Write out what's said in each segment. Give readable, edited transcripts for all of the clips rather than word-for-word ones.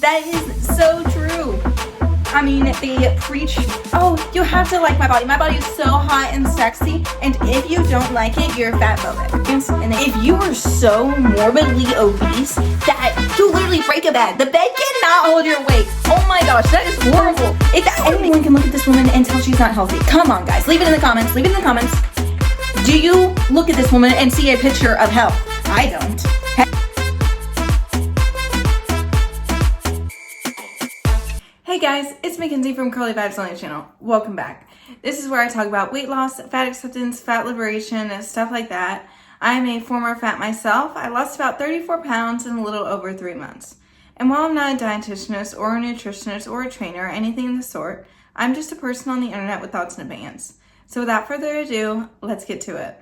That is so true. I mean, they preach, oh, you have to like my body. My body is so hot and sexy, and if you don't like it, you're fat phobic. And if you are so morbidly obese that you literally break a bed, the bed cannot hold your weight. Oh my gosh, that is horrible. If anyone can look at this woman and tell she's not healthy, come on, guys, leave it in the comments. Leave it in the comments. Do you look at this woman and see a picture of health? I don't. Hey guys, it's Mackenzie from Curly Vibes on the channel. Welcome back. This is where I talk about weight loss, fat acceptance, fat liberation, and stuff like that. I'm a former fat myself. I lost about 34 pounds in a little over 3 months. And while I'm not a dietitianist or a nutritionist or a trainer or anything of the sort, I'm just a person on the internet with thoughts and opinions. So without further ado, let's get to it.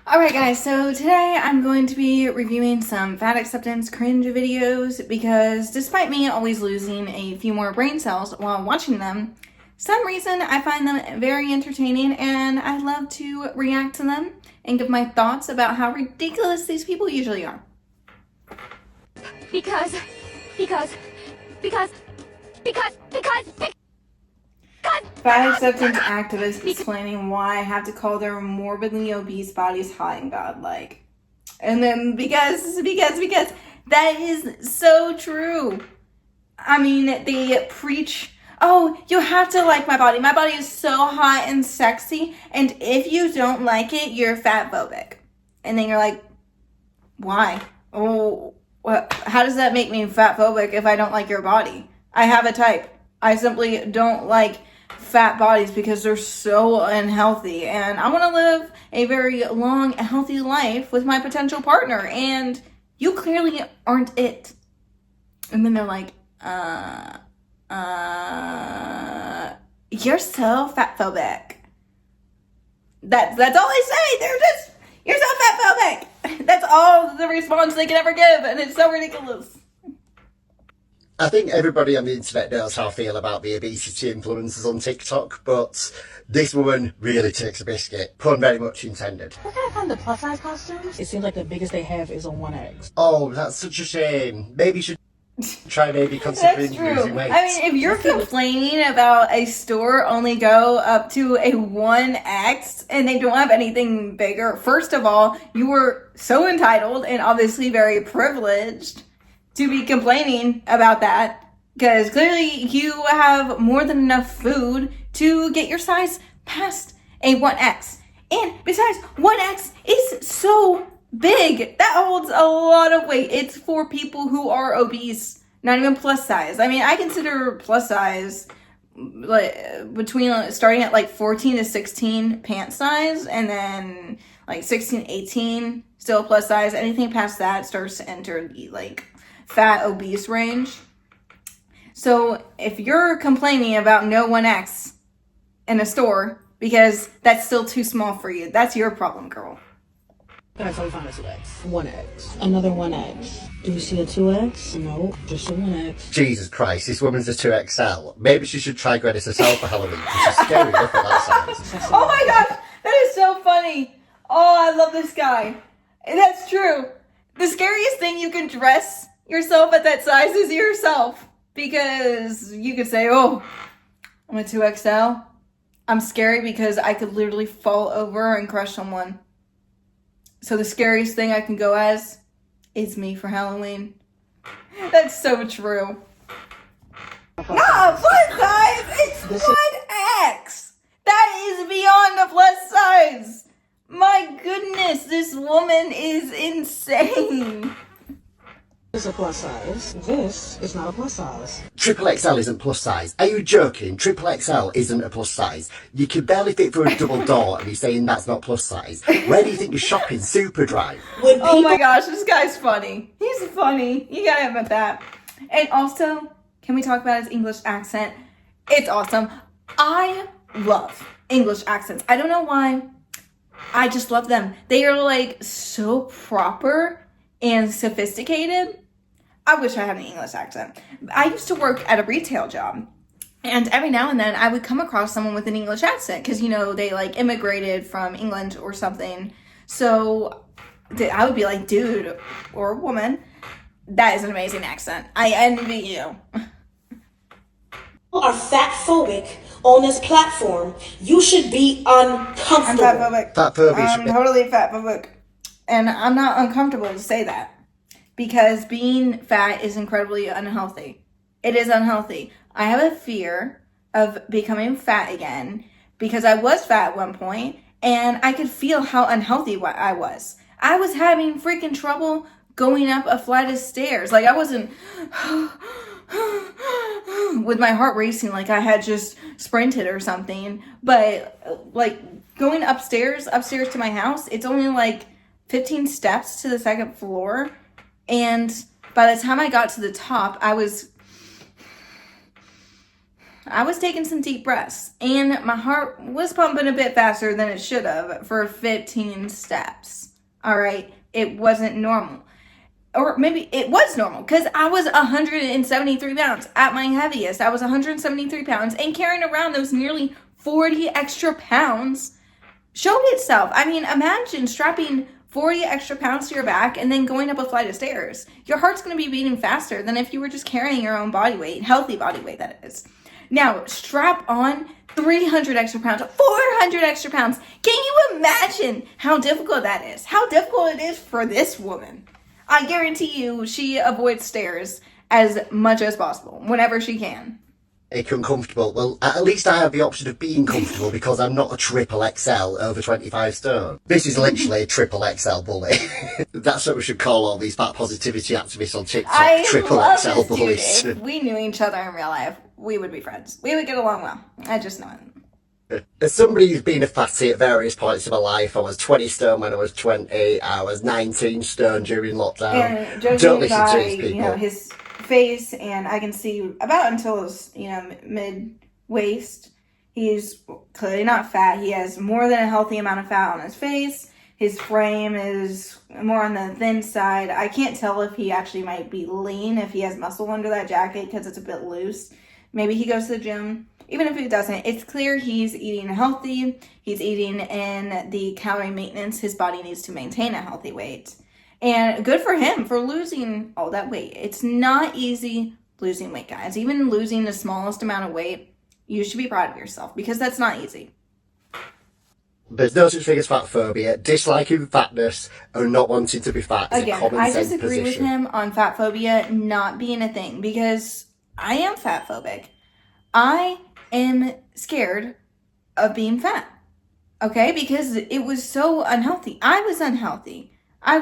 Alright guys, so today I'm going to be reviewing some fat acceptance cringe videos because despite me always losing a few more brain cells while watching them, some reason I find them very entertaining and I love to react to them and give my thoughts about how ridiculous these people usually are. Because fat acceptance activists explaining why I have to call their morbidly obese bodies hot and godlike. And then because that is so true. I mean, they preach, oh, you have to like my body. My body is so hot and sexy, and if you don't like it, you're fat phobic. And then you're like, why? Oh, how does that make me fat phobic if I don't like your body? I have a type. I simply don't like fat bodies because they're so unhealthy, and I want to live a very long, healthy life with my potential partner, and you clearly aren't it. And then they're like, you're so fat phobic. That's all they say. They're just, you're so fat phobic. That's all the response they can ever give, and it's so ridiculous. I think everybody on the internet knows how I feel about the obesity influencers on TikTok, but this woman really takes a biscuit. Pun very much intended. Where can I find the plus size costumes? It seems like the biggest they have is a 1X. Oh, that's such a shame. Maybe you should try considering That's true. losing weight. I mean, if you're complaining about a store only go up to a 1X and they don't have anything bigger, first of all, you were so entitled and obviously very privileged to be complaining about that, because clearly you have more than enough food to get your size past a 1X. And besides, 1X is so big. That holds a lot of weight. It's for people who are obese, not even plus size. I mean, I consider plus size like between starting at like 14 to 16 pant size, and then like 16, 18 still plus size. Anything past that starts to enter the like fat obese range. So if you're complaining about no 1X in a store because that's still too small for you, that's your problem, girl. Guys, so we found a 2X. 1X. Another 1X. Do you see a 2X? No, just a 1X. Jesus Christ, this woman's a 2XL. Maybe she should try Gwen herself for Halloween, because she's scary enough at that size. Oh my gosh, that is so funny. Oh, I love this guy. And that's true. The scariest thing you can dress yourself at that size is yourself, because you could say, oh, I'm a 2XL. I'm scary because I could literally fall over and crush someone. So the scariest thing I can go as is me for Halloween. That's so true. No, plus size, it's 1X. That is beyond a plus size. My goodness, this woman is insane. This is a plus size. This is not a plus size. Triple XL isn't plus size. Are you joking? Triple XL isn't a plus size. You can barely fit through a double door and you're saying that's not plus size. Where do you think you're shopping? Superdry. Oh my gosh, this guy's funny. He's funny. You gotta admit that. And also, can we talk about his English accent? It's awesome. I love English accents. I don't know why. I just love them. They are like so proper and sophisticated. I wish I had an English accent. I used to work at a retail job, and every now and then I would come across someone with an English accent because, you know, they like immigrated from England or something. So I would be like, dude or woman, That is an amazing accent. I envy you. Are fat phobic on this platform. You should be I'm uncomfortable. fat phobic. Fat phobia I'm totally fat phobic. And I'm not uncomfortable to say that. Because being fat is incredibly unhealthy. It is unhealthy. I have a fear of becoming fat again because I was fat at one point and I could feel how unhealthy I was. I was having freaking trouble going up a flight of stairs. Like I wasn't with my heart racing like I had just sprinted or something. But like going upstairs to my house, it's only like 15 steps to the second floor. And by the time I got to the top, I was taking some deep breaths. And my heart was pumping a bit faster than it should have for 15 steps. All right? It wasn't normal. Or maybe it was normal because I was 173 pounds at my heaviest. I was 173 pounds and carrying around those nearly 40 extra pounds showed itself. I mean, imagine strapping 40 extra pounds to your back and then going up a flight of stairs. Your heart's going to be beating faster than if you were just carrying your own body weight, healthy body weight, that is. Now, strap on 300 extra pounds, 400 extra pounds. Can you imagine how difficult that is? How difficult it is for this woman? I guarantee you she avoids stairs as much as possible whenever she can. Uncomfortable. Well, at least I have the option of being comfortable because I'm not a triple XL over 25 stone. This is literally a triple XL bully. That's what we should call all these fat positivity activists on TikTok. I Triple love XL this bullies. dude. If we knew each other in real life, we would be friends. We would get along well. I just know it. As somebody who's been a fatty at various points of my life, I was 20 stone when I was 20, I was 19 stone during lockdown. And Joe Don't listen by, to these people. his face, and I can see about until his, mid waist. He's clearly not fat. He has more than a healthy amount of fat on his face. His frame is more on the thin side. I can't tell if he actually might be lean, if he has muscle under that jacket because it's a bit loose. Maybe he goes to the gym. Even if he doesn't, it's clear he's eating healthy. He's eating in the calorie maintenance his body needs to maintain a healthy weight. And good for him for losing all that weight. It's not easy losing weight, guys. Even losing the smallest amount of weight, you should be proud of yourself because that's not easy. There's no such thing as fat phobia. Disliking fatness or not wanting to be fat is a Again, common I sense disagree with position. him on fat phobia not being a thing because I am fat phobic. I am scared of being fat. Okay? Because it was so unhealthy. I was unhealthy. I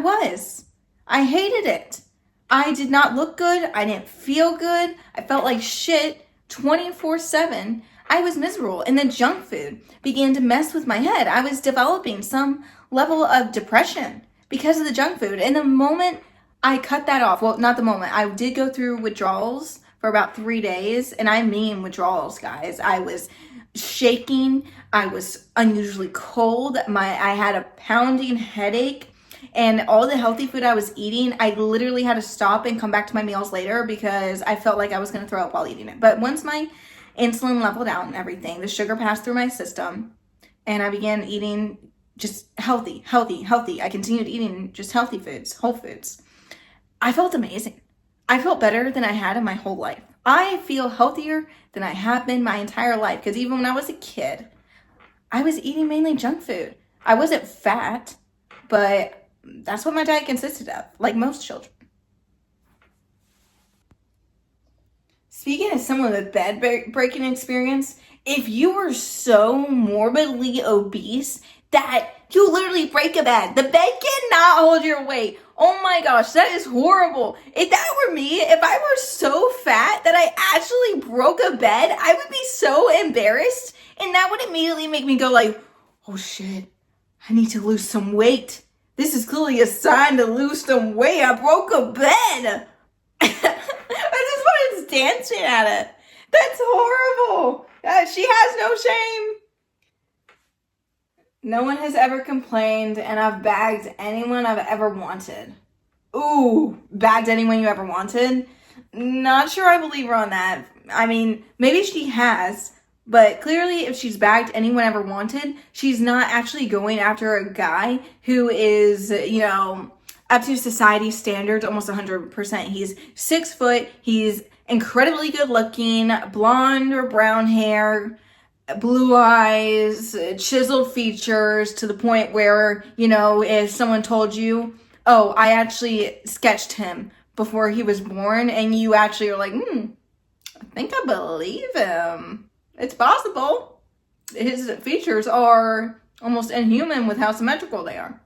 hated it. I did not look good. I didn't feel good. I felt like shit 24/7. I was miserable. And then junk food began to mess with my head. I was developing some level of depression because of the junk food. And the moment I cut that off, well, not the moment, I did go through withdrawals for about 3 days. And I mean withdrawals, guys. I was shaking. I was unusually cold. I had a pounding headache. And all the healthy food I was eating, I literally had to stop and come back to my meals later because I felt like I was going to throw up while eating it. But once my insulin leveled out and everything, the sugar passed through my system, and I began eating just healthy. I continued eating just healthy foods, whole foods. I felt amazing. I felt better than I had in my whole life. I feel healthier than I have been my entire life because even when I was a kid, I was eating mainly junk food. I wasn't fat, but that's what my diet consisted of, like most children. Speaking of someone with a bed breaking experience, if you were so morbidly obese that you literally break a bed, the bed cannot hold your weight. Oh my gosh, that is horrible. If that were me, if I were so fat that I actually broke a bed, I would be so embarrassed. And that would immediately make me go like, oh shit, I need to lose some weight. This is clearly a sign to lose some weight. I broke a bed. I just wanted to dancing at it. That's horrible. She has no shame. No one has ever complained, and I've bagged anyone I've ever wanted. Ooh, bagged anyone you ever wanted? Not sure I believe her on that. I mean, maybe she has, but clearly if she's bagged anyone ever wanted, she's not actually going after a guy who is, up to society standards, almost 100%. He's 6 foot. He's incredibly good looking, blonde or brown hair, blue eyes, chiseled features, to the point where, you know, if someone told you, oh, I actually sketched him before he was born, and you actually are like, I think I believe him. It's possible. His features are almost inhuman with how symmetrical they are.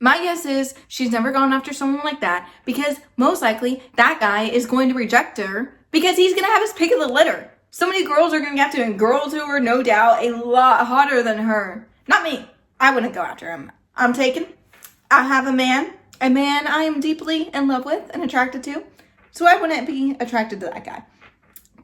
My guess is she's never gone after someone like that, because most likely that guy is going to reject her because he's going to have his pick of the litter. So many girls are going to have to, and girls who are no doubt a lot hotter than her. Not me. I wouldn't go after him. I'm taken. I have a man I am deeply in love with and attracted to. So I wouldn't be attracted to that guy.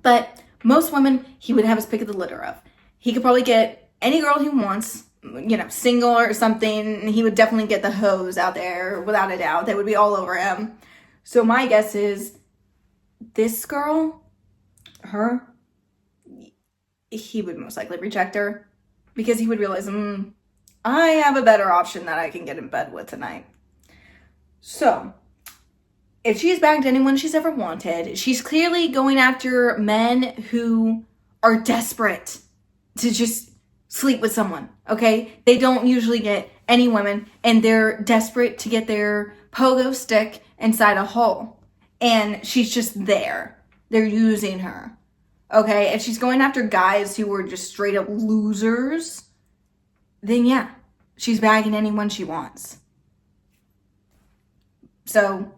But most women, he would have his pick of the litter of. He could probably get any girl he wants, you know, single or something. And he would definitely get the hoes out there, without a doubt. They would be all over him. So my guess is this girl, her, he would most likely reject her because he would realize, I have a better option that I can get in bed with tonight. So, if she's bagged anyone she's ever wanted, she's clearly going after men who are desperate to just sleep with someone, okay? They don't usually get any women, and they're desperate to get their pogo stick inside a hole. And she's just there. They're using her, okay? If she's going after guys who are just straight up losers, then yeah, she's bagging anyone she wants. So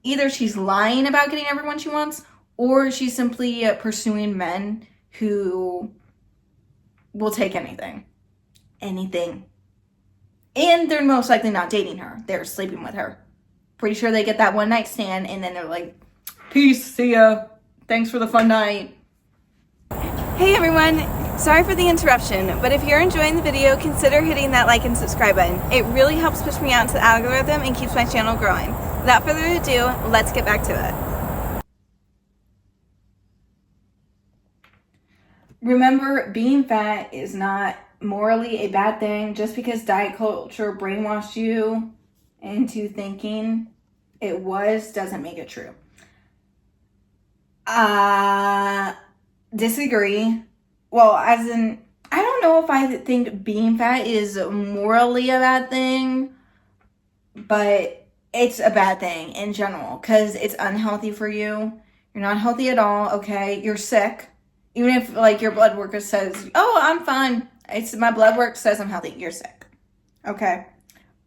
either she's lying about getting everyone she wants, or she's simply pursuing men who will take anything. Anything. And they're most likely not dating her. They're sleeping with her. Pretty sure they get that one night stand, and then they're like, peace, see ya. Thanks for the fun night. Hey everyone, sorry for the interruption, but if you're enjoying the video, consider hitting that like and subscribe button. It really helps push me out into the algorithm and keeps my channel growing. Without further ado, let's get back to it. Remember, being fat is not morally a bad thing. Just because diet culture brainwashed you into thinking it was, doesn't make it true. Disagree. Well, as in, I don't know if I think being fat is morally a bad thing, but it's a bad thing in general because it's unhealthy for you. You're not healthy at all, okay? You're sick. Even if, like, your blood work says, oh, I'm fine. My blood work says I'm healthy. You're sick, okay?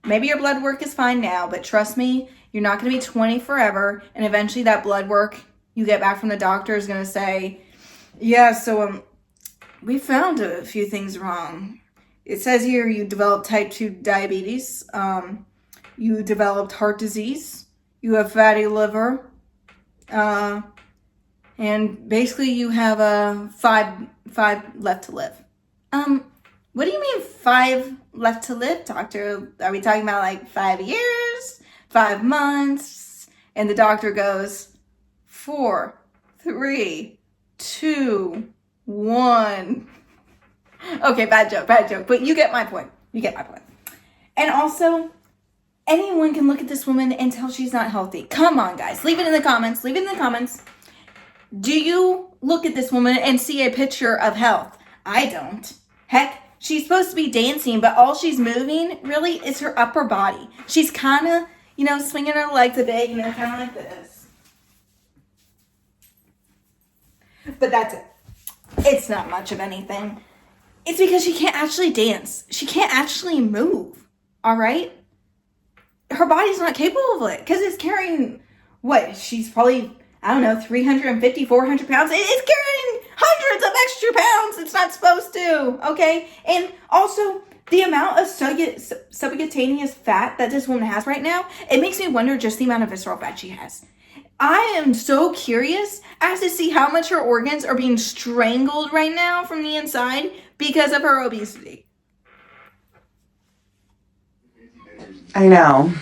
Maybe your blood work is fine now, but trust me, you're not going to be 20 forever, and eventually that blood work you get back from the doctor is going to say, yeah, so we found a few things wrong. It says here you developed type 2 diabetes, you developed heart disease, you have fatty liver, and basically you have five left to live. What do you mean 5 left to live, doctor? Are we talking about like 5 years, 5 months? And the doctor goes, 4, 3, 2, 1. Okay, bad joke, but you get my point. And also, anyone can look at this woman and tell she's not healthy. Come on, guys. Leave it in the comments. Do you look at this woman and see a picture of health? I don't. Heck, she's supposed to be dancing, but all she's moving really is her upper body. She's kind of, swinging her legs a bit, kind of like this. But that's it. It's not much of anything. It's because she can't actually dance. She can't actually move. All right? Her body's not capable of it because it's carrying, she's probably, 350, 400 pounds. It's carrying hundreds of extra pounds. It's not supposed to, okay? And also, the amount of subcutaneous fat that this woman has right now, it makes me wonder just the amount of visceral fat she has. I am so curious as to see how much her organs are being strangled right now from the inside because of her obesity. I know.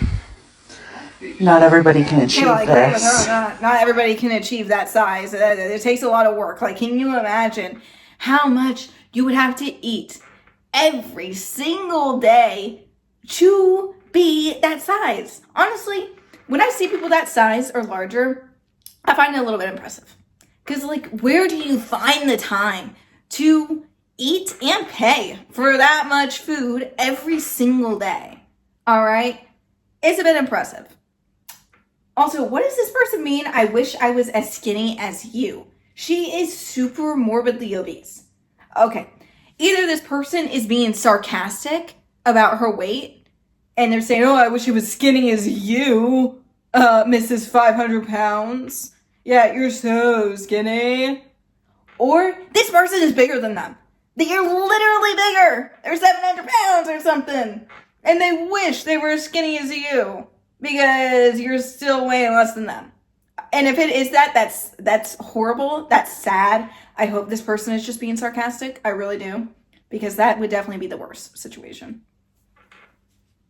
Not everybody can achieve this. Not everybody can achieve that size. It takes a lot of work. Can you imagine how much you would have to eat every single day to be that size. Honestly, when I see people that size or larger, I find it a little bit impressive. Because, like, where do you find the time to eat and pay for that much food every single day? All right? It's a bit impressive. Also, what does this person mean? I wish I was as skinny as you. She is super morbidly obese. Okay, either this person is being sarcastic about her weight, and they're saying, oh, I wish I was skinny as you, Mrs. 500 pounds. Yeah, you're so skinny. Or this person is bigger than them. They're literally bigger. They're 700 pounds or something. And they wish they were as skinny as you because you're still weighing less than them. And if it is that's horrible. That's sad. I hope this person is just being sarcastic. I really do. Because that would definitely be the worst situation.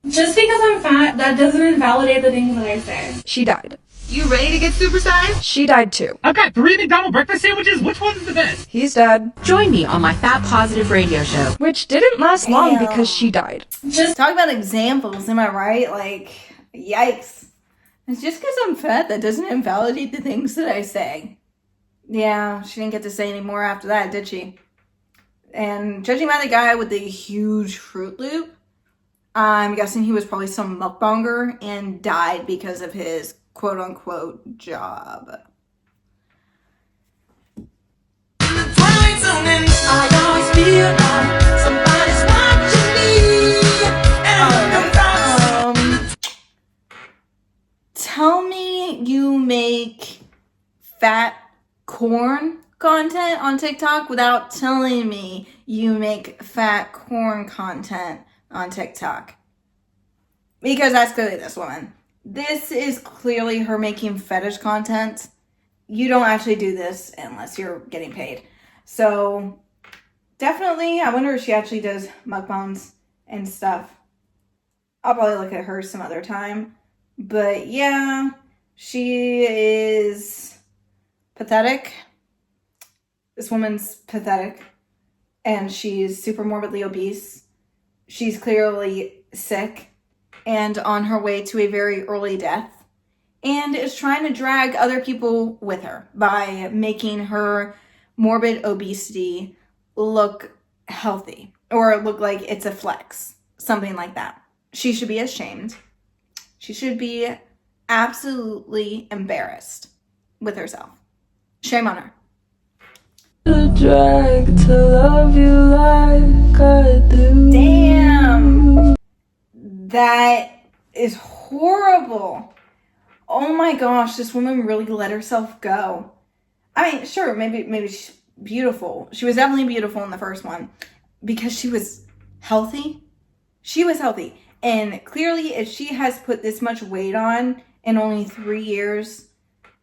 Just because I'm fat, that doesn't invalidate the things that I say. She died. You ready to get supersized? She died too. I've got 3 McDonald's breakfast sandwiches. Which one's the best? He's dead. Join me on my Fat Positive radio show. Which didn't last long Damn. because she died. Just talk about examples, am I right? Like, yikes. It's just because I'm fat that doesn't invalidate the things that I say. Yeah, she didn't get to say any more after that, did she? And judging by the guy with the huge Fruit Loop, I'm guessing he was probably some mukbanger and died because of his quote-unquote job. Tell me you make fat corn content on TikTok without telling me you make fat corn content on TikTok. Because that's clearly this woman. This is clearly her making fetish content. You don't actually do this unless you're getting paid. So definitely, I wonder if she actually does mukbangs and stuff. I'll probably look at her some other time. But yeah, she is pathetic. This woman's pathetic. And she's super morbidly obese. She's clearly sick and on her way to a very early death, and is trying to drag other people with her by making her morbid obesity look healthy or look like it's a flex, something like that. She should be ashamed. She should be absolutely embarrassed with herself. Shame on her. Drag to love you like I do. Damn. That is horrible. Oh my gosh, this woman really let herself go. I mean, sure, maybe she's beautiful. She was definitely beautiful in the first one because she was healthy. She was healthy. And clearly, if she has put this much weight on in only 3 years,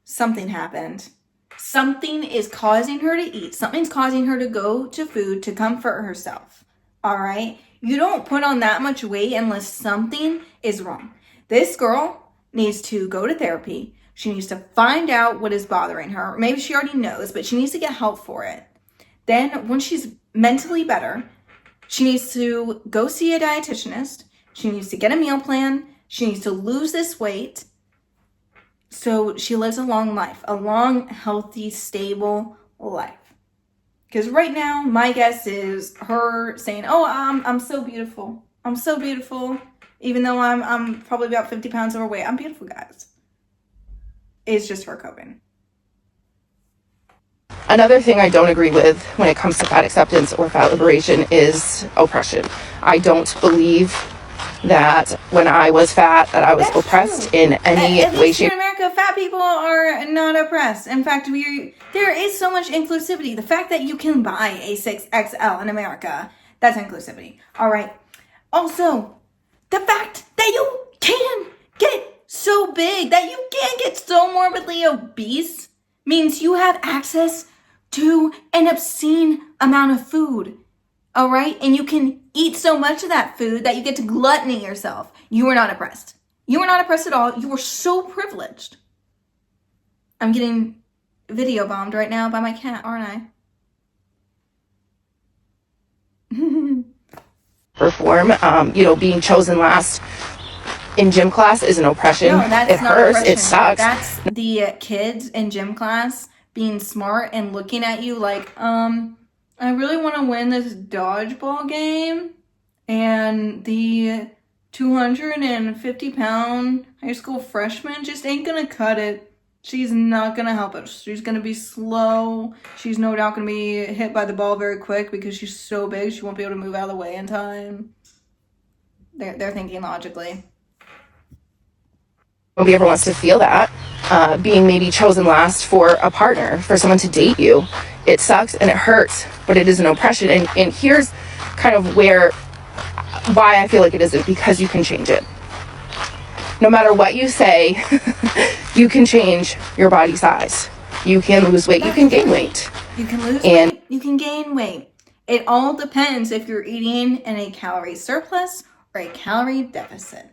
something happened. Something is causing her to eat. Something's causing her to go to food to comfort herself. All right? You don't put on that much weight unless something is wrong. This girl needs to go to therapy. She needs to find out what is bothering her. Maybe she already knows, but she needs to get help for it. Then, when she's mentally better, she needs to go see a dietitianist. She needs to get a meal plan. She needs to lose this weight so she lives a long life, a long, healthy, stable life. Because right now, my guess is her saying, oh, I'm so beautiful. I'm so beautiful. Even though I'm probably about 50 pounds overweight. I'm beautiful, guys. It's just her coping. Another thing I don't agree with when it comes to fat acceptance or fat liberation is oppression. I don't believe that when I was fat that I was oppressed in any way, shape. In America, fat people are not oppressed. In fact, there is so much inclusivity. The fact that you can buy a 6XL in America, that's inclusivity. All right. Also, the fact that you can get so big, that you can get so morbidly obese, means you have access to an obscene amount of food. All right? And you can eat so much of that food that you get to gluttony yourself. You are not oppressed. You are not oppressed at all. You are so privileged. I'm getting video bombed right now by my cat, aren't I? Perform, being chosen last in gym class is an oppression. No, that's It not hurts. oppression. It sucks. That's the kids in gym class being smart and looking at you like, I really want to win this dodgeball game, and the 250-pound high school freshman just ain't gonna cut it. She's not gonna help us. She's gonna be slow. She's no doubt gonna be hit by the ball very quick because she's so big she won't be able to move out of the way in time. They're thinking logically. Nobody ever wants to feel that. Being maybe chosen last for a partner, for someone to date you. It sucks and it hurts, but it is an oppression. And here's kind of why I feel like it isn't, because you can change it. No matter what you say, you can change your body size. You can lose weight, you can gain weight. You can lose weight, you can gain weight. It all depends if you're eating in a calorie surplus or a calorie deficit.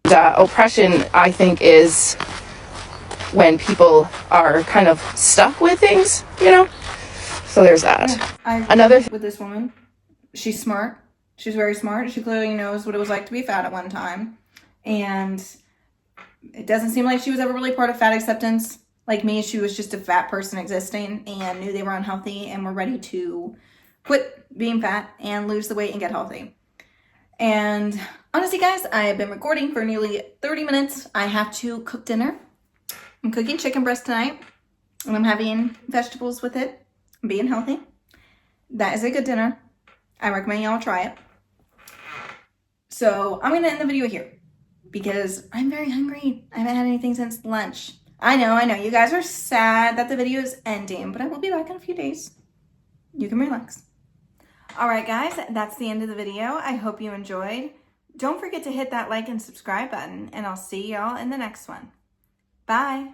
Oppression, I think, is when people are kind of stuck with things, you know? So there's that. Another with this woman, she's smart. She's very smart. She clearly knows what it was like to be fat at one time. And it doesn't seem like she was ever really part of fat acceptance. Like me, she was just a fat person existing and knew they were unhealthy and were ready to quit being fat and lose the weight and get healthy. And honestly, guys, I have been recording for nearly 30 minutes. I have to cook dinner. I'm cooking chicken breast tonight, and I'm having vegetables with it. I'm being healthy. That is a good dinner. I recommend y'all try it. So I'm going to end the video here because I'm very hungry. I haven't had anything since lunch. I know. You guys are sad that the video is ending, but I will be back in a few days. You can relax. All right, guys, that's the end of the video. I hope you enjoyed. Don't forget to hit that like and subscribe button, and I'll see y'all in the next one. Bye.